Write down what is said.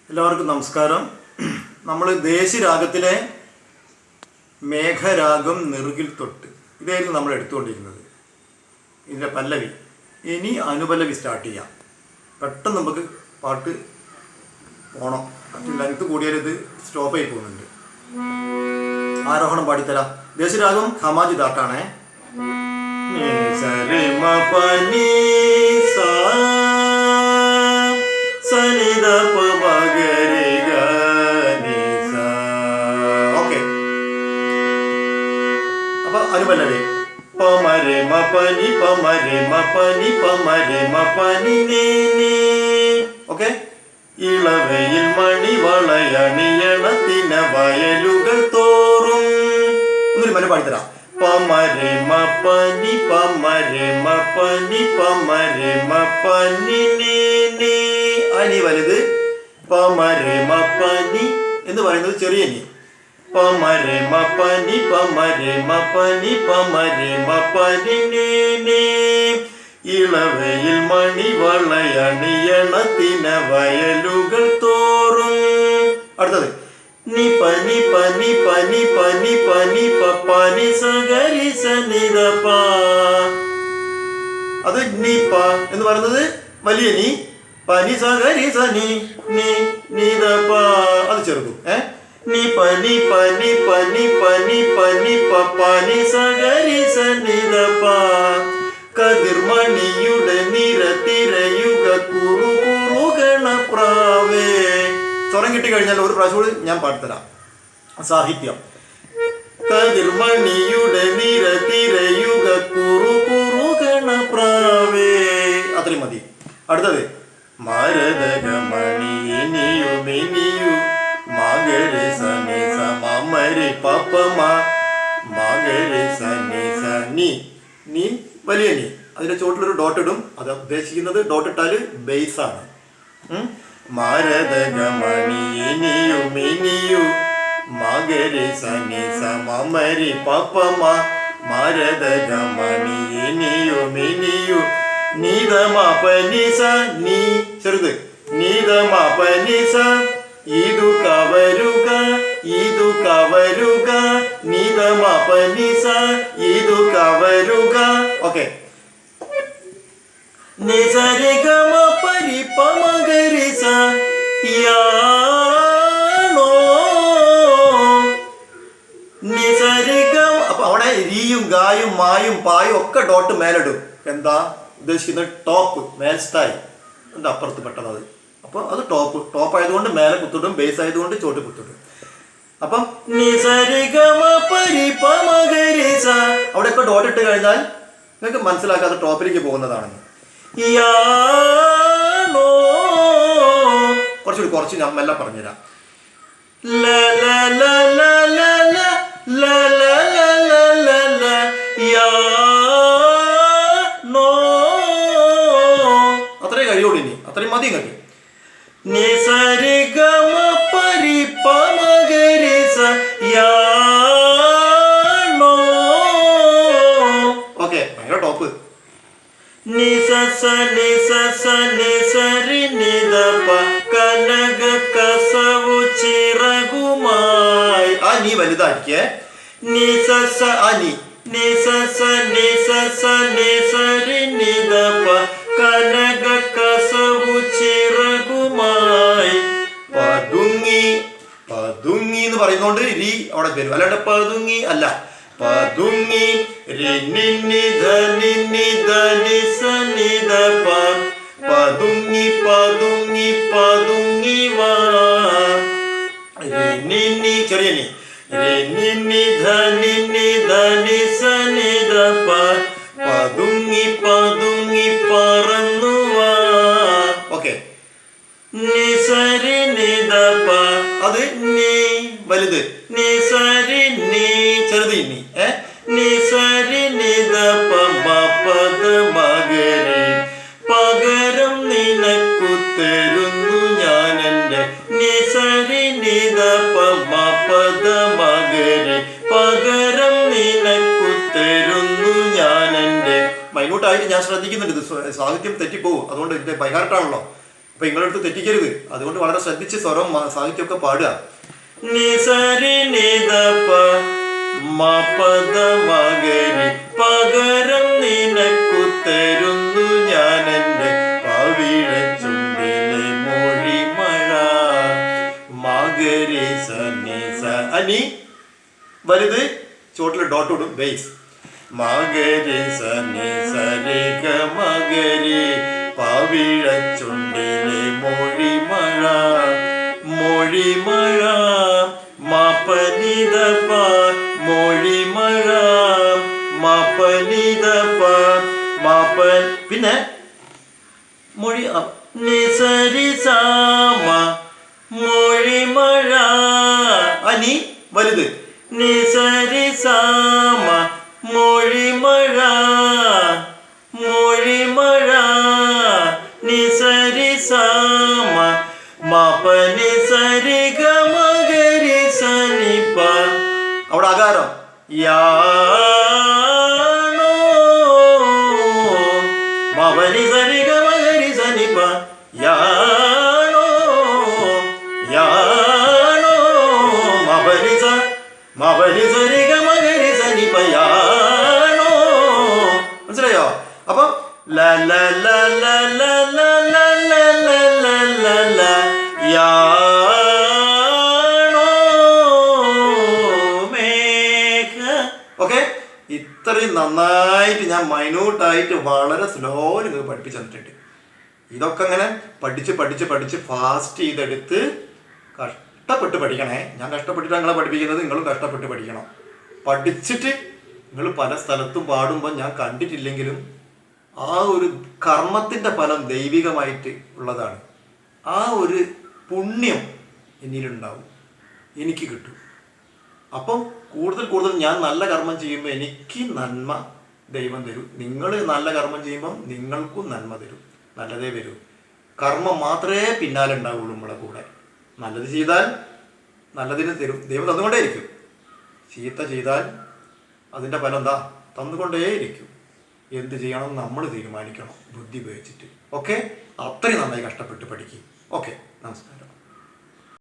എല്ലാവർക്കും നമസ്കാരം. നമ്മൾ ദേശീയരാഗത്തിലെ മേഘരാഗം നെറുകിൽ തൊട്ട് ഇതായിരുന്നു നമ്മൾ എടുത്തുകൊണ്ടിരുന്നത്. ഇതിൻ്റെ പല്ലവി. ഇനി അനുപല്ലവി സ്റ്റാർട്ട് ചെയ്യാം. പെട്ടെന്ന് നമുക്ക് പാട്ട് പോകണം. ലെങ്ത് കൂടിയാൽ ഇത് സ്റ്റോപ്പായി പോകുന്നുണ്ട്. ആരോഹണം പാടിത്തരാം. ദേശീയരാഗം ഖമാജി ദാട്ടാണേ. അനുപല്ലവി പമരെ മപനി പമരെ മപനി പമരെ മപനി നീ. ഓക്കെ. ഇളവയിൽ മണി വളയണിയണത്തിന വയലുകൾ തോറും. ഒന്നൊരു മല പാടിത്തരാം. പമരെ മപനി പമരെ മപനി പമരെ മപനി നീ. അനി വലുത്. പമരെ മപനി എന്ന് പറയുന്നത് ചെറിയ നീ. പമരെ മപനി പമരെ മപനി പമരെ മപനി നീ. ഇളവയിൽ മണി വളയണിയണത്തിന വയലുകൾ തോറും. അടുത്തത് നി പനി പനി പനി പനി പനി പനി സഗരി സനിദ പ. അത് നി പ എന്ന് പറയുന്നത് വലിയ നീ. പനി സഗരി സനി നീ നീദ പ അത് ചെറുതും. നി പനി പനി പനി പനി പനി പനി സഗരി സനിദ പ. കതിർമണിയുടെ നിരത്തിരയുക കുറു കുറു ഗണപ്രാവേ. സ്വരം കിട്ടിക്കഴിഞ്ഞാൽ ഒരു പ്രാവശ്യം കൂടി ഞാൻ പാടിത്തരാം. സാഹിത്യം. കതിർമണിയുടെ നിരത്തിരയുക കുറു കുറു ഗണപ്രാവേ. അത്രയും മതി. അടുത്തത് മരതകമണിയു മകരി സനി സമരി പപ്പമ മകരി സനി സനി നീ വലിയ നീ. അതിന്റെ ചോട്ടിലൊരു ഡോട്ട് ഇടും. അത് ഉദ്ദേശിക്കുന്നത് ഡോട്ട് ഇട്ടാല് ബേസ് ആണ്. മരതകമണിയു മകരി സനി സമരി പപ്പമ മരതകമണിയു നീതമ പനിസ നീ ചെറുത്. നീതമ പനിസ ഇതു കവരുക ഇതു കവരുക നീതമ പനിസ ഇതു കവരുക. ഓക്കെ. നിസരിഗമ പരിപമഗരിസ യാണോ നിസരിഗം. അപ്പൊ അവിടെ രീയും ഗായും മായും പായും ഒക്കെ ഡോട്ട് മേലിടും. എന്താ ഉദ്ദേശിക്കുന്നത്? ടോപ്പ് മേൽസ്ഥായി എന്താ അപ്പുറത്ത് പെട്ടത്. അപ്പൊ അത് ടോപ്പ് ആയതുകൊണ്ട് മേലെ കുത്തിടും. ബേസ് ആയതുകൊണ്ട് ചോട്ട് കുത്തിടും. അപ്പം നിസരിഗമ പരിപമഗരിസ അവിടെയൊക്കെ ഡോട്ട് ഇട്ട് കഴിഞ്ഞാൽ നിങ്ങൾക്ക് മനസ്സിലാക്കാതെ ടോപ്പിലേക്ക് പോകുന്നതാണെന്ന്. യാണോ കുറച്ച് ഞാൻ മെല്ലെ പറഞ്ഞുതരാം. അത്രയും കഴിയുള്ളൂ. ഇനി അത്രയും മതി കഴിയും. നിസരിഗമ പരിപമഗരിസ യാണോ. ഓക്കെ. ഭയങ്കര ടോപ്പ്. നിസസ നിസസ നിസരി നിദപ കനക കസവു ചിറകുമായി. ആ നീ വലുതായിരിക്കേ. നിസസ അനി നിസസ നിസസ നിസരി നിദപ കനക കസവു ചിറകുമായി. പതുങ്ങി പതുങ്ങി എന്ന് പറയുന്നോണ്ട് രീ അവിടെ വരും. അല്ലാണ്ട് പതുങ്ങി അല്ല. പതുങ്ങി പതുങ്ങി പതുങ്ങി പതുങ്ങി വാ. ചെറിയ നീ പതുങ്ങി പതുങ്ങി പറന്നു വാ. ഓക്കെ. നിസരി നിദപ അത് നീ വലുത്. നിസരി നീ ചെറുത്. നീ നിസരി നിദപ മപദ മകരി പകരം നിനക്കു തരുന്നു ഞാൻ എൻ്റെ. നിസരി നിദപ മപദ മകരി പകരം നിനക്കു തരുന്നു ഞാൻ എൻ്റെ. മൈന്യൂട്ടായിട്ട് ഞാൻ ശ്രദ്ധിക്കുന്നുണ്ട്. ഇത് സാഹിത്യം തെറ്റിപ്പോവും. അതുകൊണ്ട് ഇതിന്റെ ബൈഹാർട്ടാണല്ലോ. അപ്പൊ നിങ്ങളടുത്ത് തെറ്റിക്കരുത്. അതുകൊണ്ട് വളരെ ശ്രദ്ധിച്ച് സ്വരം സാഹിത്യമൊക്കെ പാടുക. നിസരി നിദപ മപദ മഗരി പകരം നിനക്കു തരുന്നു ഞാൻ എൻ്റെ പവിഴ ചുണ്ടിലെ മൊഴിമഴ. മഗരി സനി സ അനി വലുത് ചോട്ടിൽ ഡോട്ട് ഇടും ബേസ്. മഗരി സനി സരി ഗ മഗരി പവിഴ ചുണ്ടിലെ മൊഴിമഴ. മൊഴിമഴ മപനിദപ മൊഴിമഴ മപനിദപ മപ പിന്നെ മൊഴി നിസരി സാമ മൊഴിമഴ അനി വലുത് നിസരി സാമ മൊഴിമഴ. മൊഴിമഴ നിസരി സാമ മപനി സരി ഗ മഗരി സനിപ. അവിടെ അകാരം യാണോ മപനി സരി ഗ മഗരി സനിപ. യാണോ യാണോ മപനി സ മപനി സരി ഗ മഗരി സനിപ യാണോ. മനസ്സിലായോ? അപ്പം ല ല ല ല ല ല ല ല ല ല ല യാണോ മേഘ. ഓക്കെ, ഇത്രയും നന്നായിട്ട് ഞാൻ മൈന്യൂട്ടായിട്ട് വളരെ സ്ലോലി നിങ്ങൾക്ക് പഠിപ്പിച്ചു തന്നിട്ടുണ്ട്. ഇതൊക്കെ അങ്ങനെ പഠിച്ച് പഠിച്ച് പഠിച്ച് ഫാസ്റ്റ് ചെയ്തെടുത്ത് കഷ്ടപ്പെട്ട് പഠിക്കണേ. ഞാൻ കഷ്ടപ്പെട്ടിട്ട് നിങ്ങളെ പഠിപ്പിക്കുന്നത്, നിങ്ങളും കഷ്ടപ്പെട്ട് പഠിക്കണം. പഠിച്ചിട്ട് നിങ്ങൾ പല സ്ഥലത്തും പാടുമ്പോൾ ഞാൻ കണ്ടിട്ടില്ലെങ്കിലും ആ ഒരു കർമ്മത്തിൻ്റെ ഫലം ദൈവികമായിട്ട് ഉള്ളതാണ്. ആ ഒരു പുണ്യം എന്നിലുണ്ടാവും, എനിക്ക് കിട്ടും. അപ്പം കൂടുതൽ കൂടുതൽ ഞാൻ നല്ല കർമ്മം ചെയ്യുമ്പോൾ എനിക്ക് നന്മ ദൈവം തരും. നിങ്ങൾ നല്ല കർമ്മം ചെയ്യുമ്പം നിങ്ങൾക്കും നന്മ തരും, നല്ലതേ വരൂ. കർമ്മം മാത്രമേ പിന്നാലെ ഉണ്ടാവുള്ളൂ നമ്മളെ കൂടെ. നല്ലത് ചെയ്താൽ നല്ലതിന് തരും, ദൈവം തന്നുകൊണ്ടേയിരിക്കും. ചീത്ത ചെയ്താൽ അതിൻ്റെ ഫലം എന്താ? തന്നുകൊണ്ടേയിരിക്കും. എന്ത് ചെയ്യണം നമ്മൾ തീരുമാനിക്കണം ബുദ്ധി ഉപയോഗിച്ചിട്ട്. ഓക്കെ, അത്രയും നന്നായി കഷ്ടപ്പെട്ട് പഠിക്കും. ഓക്കെ, നമസ്കാരം.